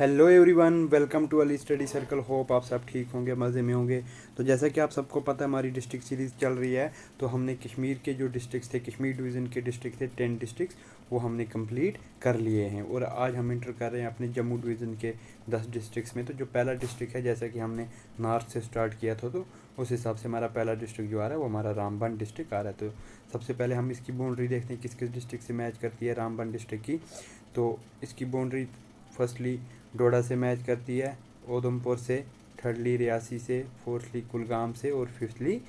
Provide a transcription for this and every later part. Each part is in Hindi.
Hello everyone, welcome to Ali study circle. Hope आप सब ठीक होंगे, मज़े में होंगे। तो जैसा कि आप सबको पता है, हमारी डिस्ट्रिक्ट सीरीज़ चल रही है। तो हमने कश्मीर के जो डिस्ट्रिक्ट थे, कश्मीर डिवीज़न के डिस्ट्रिक्ट थे 10 डिस्ट्रिक्ट, वो हमने कंप्लीट कर लिए हैं। और आज हम इंटर कर रहे हैं अपने जम्मू डिवीज़न के 10 डिस्ट्रिक्ट्स में। तो जो पहला डिस्ट्रिक्ट है, जैसा कि हमने नॉर्थ से स्टार्ट किया था, तो उस हिसाब से हमारा पहला डिस्ट्रिक्ट जो आ रहा है वो हमारा रामबन डिस्ट्रिक्ट आ रहा है। तो सबसे पहले हम इसकी बाउंड्री देखते हैं किस किस डिस्ट्रिक्ट से मैच करती है रामबन डिस्ट्रिक्ट की। तो इसकी बाउंड्री फर्स्टली डोडा से मैच करती है, उधमपुर से, थर्डली रियासी से, फोर्थली कुलगाम से और फिफ्थली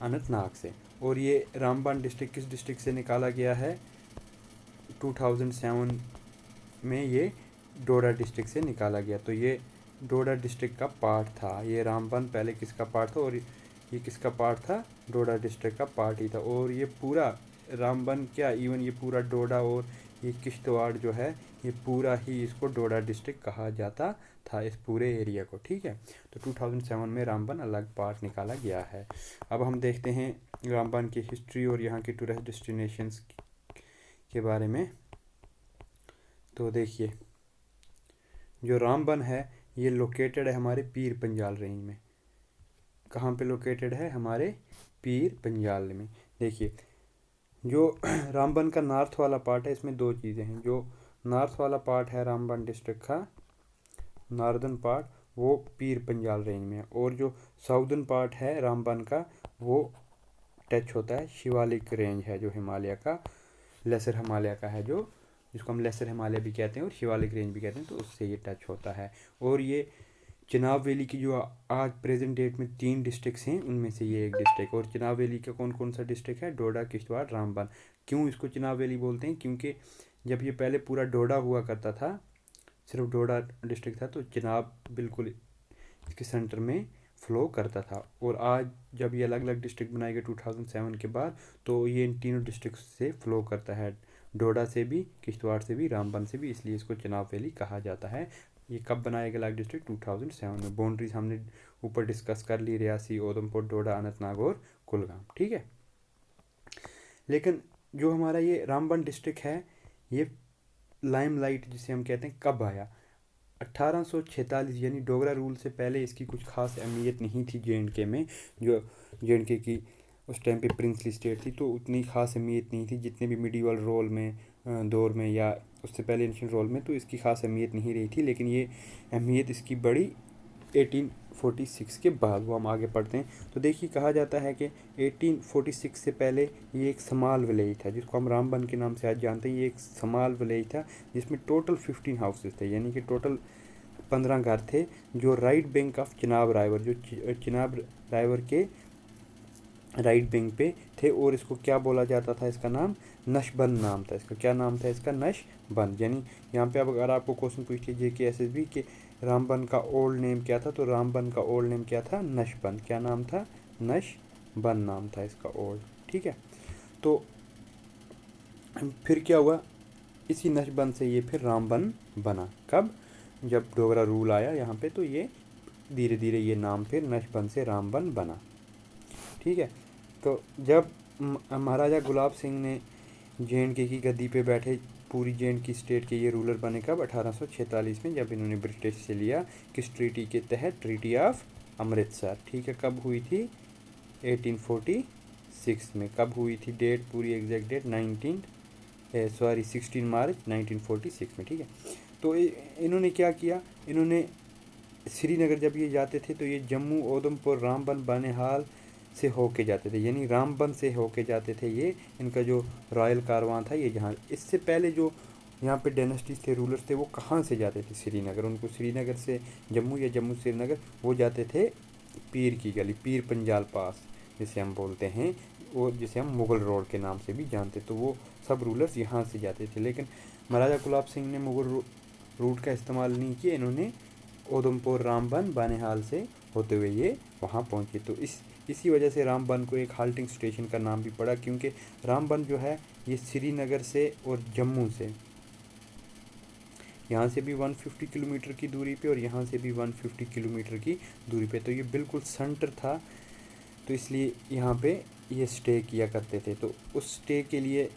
अनंतनाग से। और ये रामबन डिस्ट्रिक्ट किस डिस्ट्रिक्ट से निकाला गया है? 2007 में ये डोडा डिस्ट्रिक्ट से निकाला गया। तो ये डोडा डिस्ट्रिक्ट का पार्ट था। ये रामबन पहले किसका पार्ट था और ये किसका पार्ट था? डोडा डिस्ट्रिक्ट का पार्ट ही था। और ये पूरा रामबन क्या, इवन ये पूरा डोडा और ये किश्तवाड़ जो है, ये पूरा ही इसको डोडा डिस्ट्रिक्ट कहा जाता था, इस पूरे एरिया को। ठीक है, तो 2007 में रामबन अलग पार्ट निकाला गया है। अब हम देखते हैं रामबन की हिस्ट्री और यहाँ की टूरिस्ट डेस्टिनेशंस के बारे में। तो देखिए, जो रामबन है ये लोकेटेड है हमारे पीर पंजाल रेंज में। कहाँ पे लोकेटेड है? हमारे पीर पंजाल में। देखिए, जो रामबन का नॉर्थ वाला पार्ट है, इसमें दो चीज़ें हैं। जो नॉर्थ वाला पार्ट है रामबन डिस्ट्रिक्ट का, नॉर्दर्न पार्ट, वो पीर पंजाल रेंज में है। और जो साउदर्न पार्ट है रामबन का, वो टच होता है शिवालिक रेंज है, जो हिमालय का, लेसर हिमालय का है, जो जिसको हम लेसर हिमालय भी कहते हैं और शिवालिक रेंज भी कहते हैं। तो उससे ये टच होता है। और ये चिनाब वैली की जो आज प्रेजेंट डेट में 3 डिस्ट्रिक्ट्स हैं, उनमें से ये एक डिस्ट्रिक्ट। और चिनाब वैली का कौन कौन सा डिस्ट्रिक्ट है? डोडा, किश्तवाड़, रामबन। क्यों इसको चिनाब वैली बोलते हैं? क्योंकि जब ये पहले पूरा डोडा हुआ करता था, सिर्फ डोडा डिस्ट्रिक्ट था, तो चिनाब बिल्कुल इसके सेंटर में फ़्लो करता था। और आज जब ये अलग अलग डिस्ट्रिक्ट बनाए गए 2007 के बाद, तो ये इन तीनों डिस्ट्रिक्ट से फ़्लो करता है, डोडा से भी, किश्तवाड़ से भी, रामबन से भी। इसलिए इसको चिनाब वैली कहा जाता है। ये कब बनाया गया अलग डिस्ट्रिक्ट? 2007 में। बाउंड्रीज हमने ऊपर डिस्कस कर ली, रियासी, उधमपुर, डोडा, अनंतनाग और कुलगाम। ठीक है, लेकिन जो हमारा ये रामबन डिस्ट्रिक्ट है, ये लाइमलाइट जिसे हम कहते हैं, कब आया? 1846, यानी डोगरा रूल से पहले इसकी कुछ खास अहमियत नहीं थी जे में। जो जे की उस टाइम पे प्रिंसली स्टेट थी, तो उतनी खास अहमियत नहीं थी जितने भी मिडीवल रोल में, दौर में, या उससे पहले एंशिएंट रोल में, तो इसकी खास अहमियत नहीं रही थी। लेकिन ये अहमियत इसकी बढ़ी 1846 के बाद। वो हम आगे पढ़ते हैं। तो देखिए, कहा जाता है कि 1846 से पहले ये एक समाल विलेज था, जिसको हम रामबन के नाम से आज जानते हैं। ये एक समाल विलेज था जिसमें टोटल 15 हाउसेस थे, यानी कि टोटल 15 घर थे, जो राइट बैंक ऑफ चिनाब राइवर, जो चिनाब राइवर के राइट बैंक पे थे। और इसको क्या बोला जाता था? इसका नाम नशबन नाम था। इसका क्या नाम था? इसका नशबन। यानी यहाँ पे अब अगर आपको क्वेश्चन पूछ लीजिए कि एसएसबी के रामबन का ओल्ड नेम क्या था, तो रामबन का ओल्ड नेम क्या था? नशबन। क्या नाम था? नशबन नाम था इसका ओल्ड। ठीक है, तो फिर क्या हुआ? इसी नशबन से ये फिर रामबन बना। कब? जब डोगरा रूल आया यहाँ पे, तो ये धीरे धीरे ये नाम फिर नशबन से रामबन बना। ठीक है, तो जब महाराजा गुलाब सिंह ने जे की गद्दी पे बैठे, पूरी जे की स्टेट के ये रूलर बने। कब? 1846 में, जब इन्होंने ब्रिटिश से लिया किस ट्रीटी के तहत? Treaty of Amritsar. ठीक है, कब हुई थी? 1846 में। कब हुई थी? डेट पूरी एग्जैक्ट डेट 16 मार्च 1946 में। ठीक है, तो इन्होंने क्या किया? इन्होंने श्रीनगर जब ये जाते थे, तो ये जम्मू, उधमपुर, रामबन, बनिहाल से होके जाते थे, यानी रामबन से होके जाते थे। ये इनका जो रॉयल कारवां था, ये जहाँ इससे पहले जो यहाँ पे डायनेस्टीज थे, रूलर्स थे, वो कहाँ से जाते थे? श्रीनगर। उनको श्रीनगर से जम्मू या जम्मू से श्रीनगर वो जाते थे पीर की गली, पीर पंजाल पास जिसे हम बोलते हैं, और जिसे हम मुग़ल रोड के नाम से भी जानते। तो वो सब रूलर्स यहाँ से जाते थे। लेकिन महाराजा गुलाब सिंह ने मुग़ल रूट का इस्तेमाल नहीं किया। इन्होंने उधमपुर, रामबन, बनिहाल से होते हुए ये वहाँ पहुँचे। तो इसी वजह से रामबन को एक हाल्टिंग स्टेशन का नाम भी पड़ा, क्योंकि रामबन जो है ये श्रीनगर से और जम्मू से, यहाँ से भी 150 किलोमीटर की दूरी पे और यहाँ से भी 150 किलोमीटर की दूरी पे, तो ये बिल्कुल सेंटर था। तो इसलिए यहाँ पे ये स्टे किया करते थे। तो उस स्टे के लिए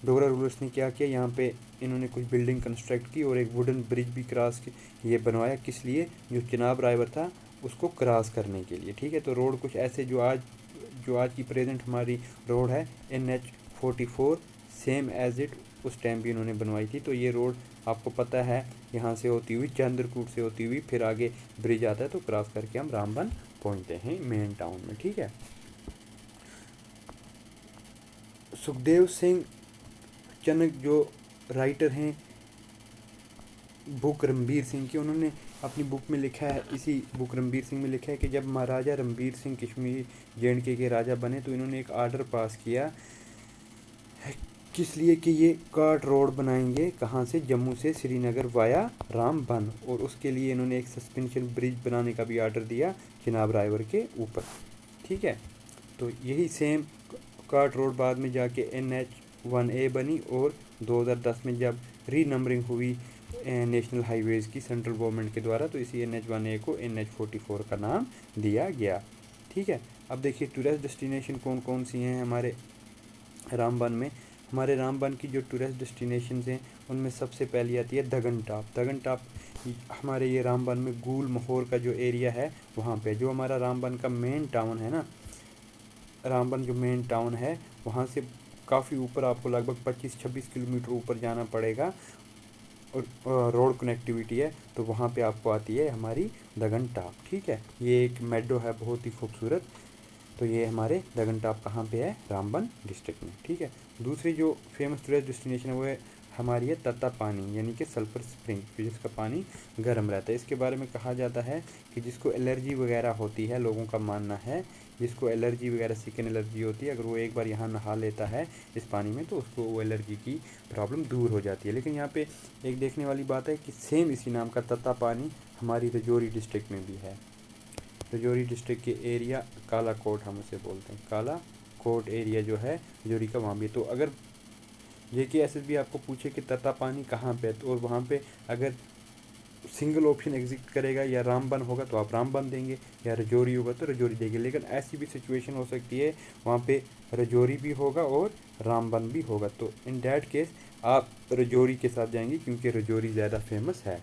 डोगरा रूलर्स ने क्या किया, यहाँ पे इन्होंने कुछ बिल्डिंग कंस्ट्रक्ट की और एक वुडन ब्रिज भी क्रॉस ये बनवाया, किस लिए, जो चिनाब राइवर था उसको क्रॉस करने के लिए। ठीक है, तो रोड कुछ ऐसे जो आज की प्रेजेंट हमारी रोड है NH-44 सेम एज इट उस टाइम भी इन्होंने बनवाई थी। तो ये रोड आपको पता है यहाँ से होती हुई चंद्रकूट से होती हुई फिर आगे ब्रिज आता है, तो क्रॉस करके हम रामबन पहुँचते हैं मेन टाउन में। ठीक है, सुखदेव सिंह चनक जो राइटर हैं बुक रणबीर सिंह की, उन्होंने अपनी बुक में लिखा है, इसी बुक रणबीर सिंह में लिखा है कि जब महाराजा रणबीर सिंह कश्मीर JNK के राजा बने तो इन्होंने एक आर्डर पास किया, किस लिए, कि ये कार्ट रोड बनाएंगे, कहाँ से, जम्मू से श्रीनगर वाया रामबन, और उसके लिए इन्होंने एक सस्पेंशन ब्रिज बनाने का भी आर्डर दिया चिनाब राइवर के ऊपर। ठीक है, तो यही सेम कार्ट रोड बाद में जाके NH-1A बनी, और 2010 में जब रीनंबरिंग हुई नेशनल हाईवेज़ की सेंट्रल गवर्नमेंट के द्वारा, तो इसी NH-1A को NH-44 का नाम दिया गया। ठीक है, अब देखिए टूरिस्ट डेस्टिनेशन कौन कौन सी हैं हमारे रामबन में। हमारे रामबन की जो टूरिस्ट डेस्टिनेशंस हैं उनमें सबसे पहली आती है दगन टॉप। दगन टॉप हमारे ये रामबन में गूल मोहर का जो एरिया है वहाँ पे, जो हमारा रामबन का मेन टाउन है ना, रामबन जो मेन टाउन है वहाँ से काफ़ी ऊपर आपको लगभग 25-26 किलोमीटर ऊपर जाना पड़ेगा, और रोड कनेक्टिविटी है, तो वहाँ पे आपको आती है हमारी दगन टॉप। ठीक है, ये एक मेडो है बहुत ही खूबसूरत, तो ये हमारे दगन टॉप कहाँ पे है, रामबन डिस्ट्रिक्ट में। ठीक है, दूसरी जो फेमस टूरिस्ट डेस्टिनेशन है वो है हमारी है तत्ता पानी, यानी कि सल्फर स्प्रिंग, जिसका पानी गर्म रहता है। इसके बारे में कहा जाता है कि जिसको एलर्जी वगैरह होती है, लोगों का मानना है जिसको एलर्जी वगैरह स्किन एलर्जी होती है, अगर वो एक बार यहाँ नहा लेता है इस पानी में तो उसको वो एलर्जी की प्रॉब्लम दूर हो जाती है। लेकिन यहाँ पे एक देखने वाली बात है कि सेम इसी नाम का तत्ता पानी हमारी रजौरी डिस्ट्रिक्ट में भी है। रजौरी डिस्ट्रिक्ट के एरिया काला कोट हम उसे बोलते हैं, काला कोट एरिया जो है रजौरी का, वहाँ भी। तो अगर JKSSB आपको पूछे कि तत्ता पानी कहाँ पे है, तो और वहाँ पे अगर सिंगल ऑप्शन एग्जिस्ट करेगा, या रामबन होगा तो आप रामबन देंगे, या रजौरी होगा तो रजौरी देंगे। लेकिन ऐसी भी सिचुएशन हो सकती है वहाँ पे रजौरी भी होगा और रामबन भी होगा, तो इन डैट केस आप रजौरी के साथ जाएंगे क्योंकि रजौरी ज़्यादा फेमस है।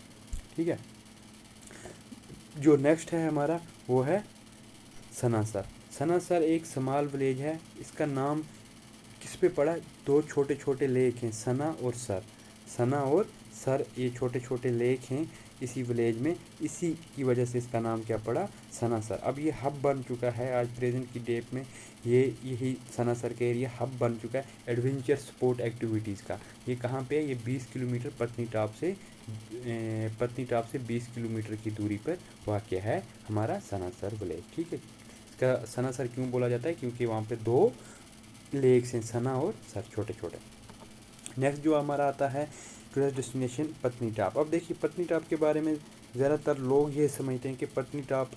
ठीक है, जो नेक्स्ट है हमारा वो है सनासर। सनासर एक समाल विलेज है, इसका नाम किस पे पड़ा, दो छोटे छोटे लेक हैं, सना और सर। सना और सर ये छोटे छोटे लेक हैं इसी विलेज में, इसी की वजह से इसका नाम क्या पड़ा, सनासर। अब ये हब बन चुका है आज प्रेजेंट की डेट में, यही सनासर का एरिया हब बन चुका है एडवेंचर स्पोर्ट एक्टिविटीज़ का। ये कहाँ पे है, ये 20 किलोमीटर पत्नीटॉप से 20 किलोमीटर की दूरी पर वाक़या है हमारा सनासर विलेज। ठीक है, इसका सनासर क्यों बोला जाता है, क्योंकि वहाँ पे दो लेक्स हैं, सना और सर, छोटे छोटे। नेक्स्ट जो हमारा आता है टूरिस्ट डेस्टिनेशन पत्नीटॉप। अब देखिए पत्नीटॉप के बारे में ज़्यादातर लोग ये समझते हैं कि पत्नीटॉप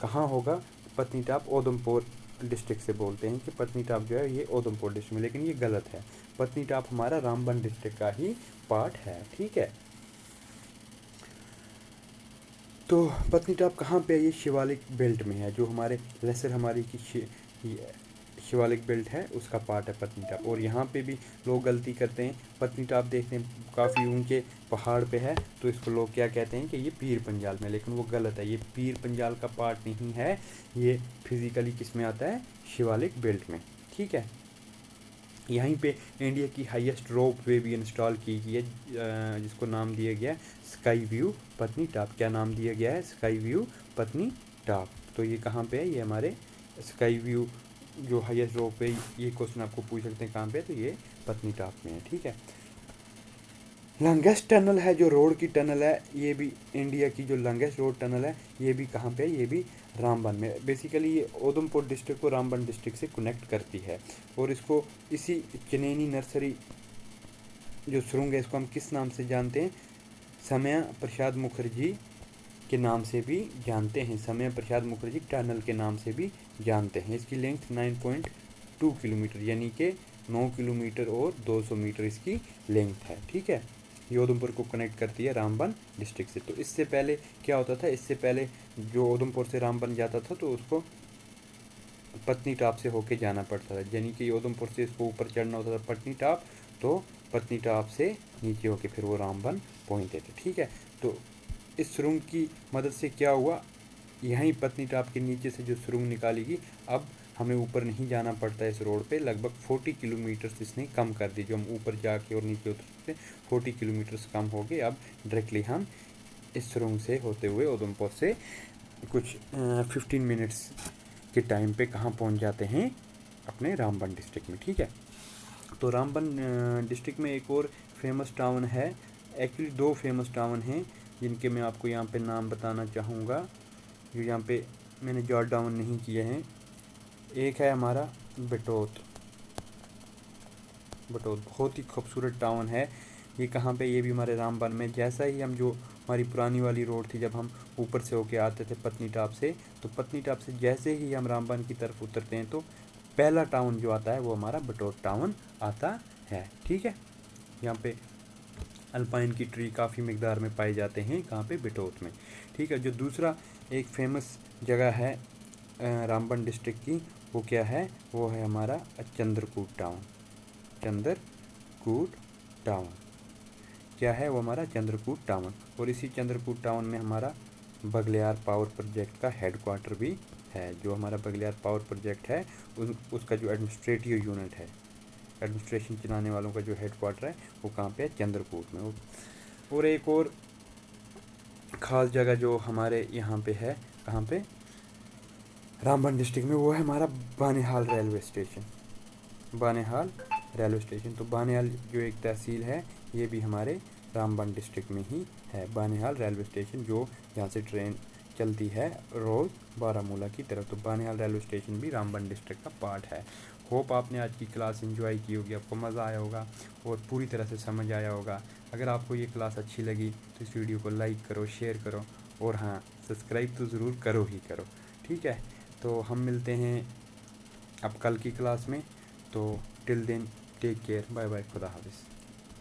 कहाँ होगा, पत्नीटॉप उधमपुर डिस्ट्रिक्ट से बोलते हैं कि पत्नीटॉप जो है ये उधमपुर डिस्ट्रिक्ट में, लेकिन ये गलत है। पत्नीटॉप हमारा रामबन डिस्ट्रिक्ट का ही पार्ट है। ठीक है, तो पत्नीटॉप कहाँ पे है, ये शिवालिक बेल्ट में है, जो हमारे लेसर हमारी की शिवालिक बेल्ट है उसका पार्ट है पत्नीटॉप। और यहाँ पे भी लोग गलती करते हैं, पत्नीटॉप देखते हैं काफ़ी ऊंचे पहाड़ पे है तो इसको लोग क्या कहते हैं कि ये पीर पंजाल में, लेकिन वो गलत है, ये पीर पंजाल का पार्ट नहीं है, ये फिज़िकली किस में आता है, शिवालिक बेल्ट में। ठीक है, यहीं पे इंडिया की हाईएस्ट रोप वे भी इंस्टॉल की गई है, जिसको नाम दिया गया है स्काई व्यू पत्नीटॉप। क्या नाम दिया गया है, स्काई व्यू पत्नीटॉप। तो ये कहाँ पे है, ये हमारे स्काई व्यू जो हाईएस्ट रोप वे, ये क्वेश्चन आपको पूछ सकते हैं कहाँ पे है, तो ये पत्नीटॉप में है। ठीक है, लॉन्गेस्ट टनल है जो रोड की टनल है, ये भी इंडिया की जो लॉन्गेस्ट रोड टनल है ये भी कहाँ पे है, ये भी रामबन में। बेसिकली ये उधमपुर डिस्ट्रिक्ट को रामबन डिस्ट्रिक्ट से कनेक्ट करती है, और इसको इसी चनैनी नर्सरी जो सुरंग है इसको हम किस नाम से जानते हैं, समय प्रसाद मुखर्जी के नाम से भी जानते हैं, समय प्रसाद मुखर्जी टनल के नाम से भी जानते हैं। इसकी लेंथ 9.2 किलोमीटर यानी कि 9 किलोमीटर और 200 मीटर इसकी लेंथ है। ठीक है, ये उधमपुर को कनेक्ट करती है रामबन डिस्ट्रिक्ट से। तो इससे पहले क्या होता था, इससे पहले जो उधमपुर से रामबन जाता था तो उसको पत्नीटॉप से होके जाना पड़ता था, यानी कि उधमपुर से इसको ऊपर चढ़ना होता था पत्नीटॉप, तो पत्नी टॉप से नीचे होके फिर वो रामबन पहुँचते थे। ठीक है, तो इस सुरंग की मदद से क्या हुआ, यहीं पत्नी टॉप के नीचे से जो सुरंग निकालेगी, अब हमें ऊपर नहीं जाना पड़ता इस रोड पे। लगभग 40 किलोमीटर्स इसने कम कर दी, जो हम ऊपर जाके और नीचे उतरते 40 किलोमीटर्स कम हो गए। अब डायरेक्टली हम इस सुरंग से होते हुए उधमपुर से कुछ 15 मिनट्स के टाइम पे कहाँ पहुँच जाते हैं, अपने रामबन डिस्ट्रिक्ट में। ठीक है, तो रामबन डिस्ट्रिक्ट में एक और फेमस टाउन है, एक्चुअली 2 फेमस टाउन हैं जिनके मैं आपको यहाँ पे नाम बताना चाहूँगा, जो यहाँ पे मैंने जॉट डाउन नहीं किए हैं। एक है हमारा बटोत बहुत ही खूबसूरत टाउन है। ये कहाँ पे, ये भी हमारे रामबन में। जैसा ही हम, जो हमारी पुरानी वाली रोड थी, जब हम ऊपर से होके आते थे पत्नी टॉप से, तो पत्नी टॉप से जैसे ही हम रामबन की तरफ उतरते हैं तो पहला टाउन जो आता है वो हमारा बटोत टाउन आता है। ठीक है, यहाँ पे अल्पाइन की ट्री काफ़ी मिकदार में पाए जाते हैं, कहाँ पे, बटोत में। ठीक है, जो दूसरा एक फेमस जगह है रामबन डिस्ट्रिक्ट की, वो क्या है, वो है हमारा चंद्रकूट टाउन। चंद्रकूट टाउन क्या है, वो हमारा चंद्रकूट टाउन। और इसी चंद्रकूट टाउन में हमारा बगलियार पावर प्रोजेक्ट का हेडक्वार्टर भी है। जो हमारा बगलियार पावर प्रोजेक्ट है, उसका जो एडमिनिस्ट्रेटिव यूनिट है, एडमिनिस्ट्रेशन चलाने वालों का जो हेडक्वार्टर है, वो कहाँ पे है, चंद्रकूट में। और एक और ख़ास जगह जो हमारे यहाँ पे है, कहाँ पे, रामबन डिस्ट्रिक्ट में, वो है हमारा Banihal railway station. Banihal railway station, तो बानिहाल जो एक तहसील है, ये भी हमारे रामबन डिस्ट्रिक्ट में ही है। बानिहाल रेलवे स्टेशन, जो यहाँ से ट्रेन चलती है रोज़ बारामूला की तरफ, तो बानिहाल रेलवे स्टेशन भी रामबन डिस्ट्रिक्ट का पार्ट है। होप आपने आज की क्लास एंजॉय की होगी, आपको मज़ा आया होगा और पूरी तरह से समझ आया होगा। अगर आपको ये क्लास अच्छी लगी तो इस वीडियो को लाइक करो, शेयर करो, और हाँ, सब्सक्राइब तो ज़रूर करो ही करो। ठीक है, तो हम मिलते हैं अब कल की क्लास में। तो till then take care, bye bye, खुदा हाफिज़।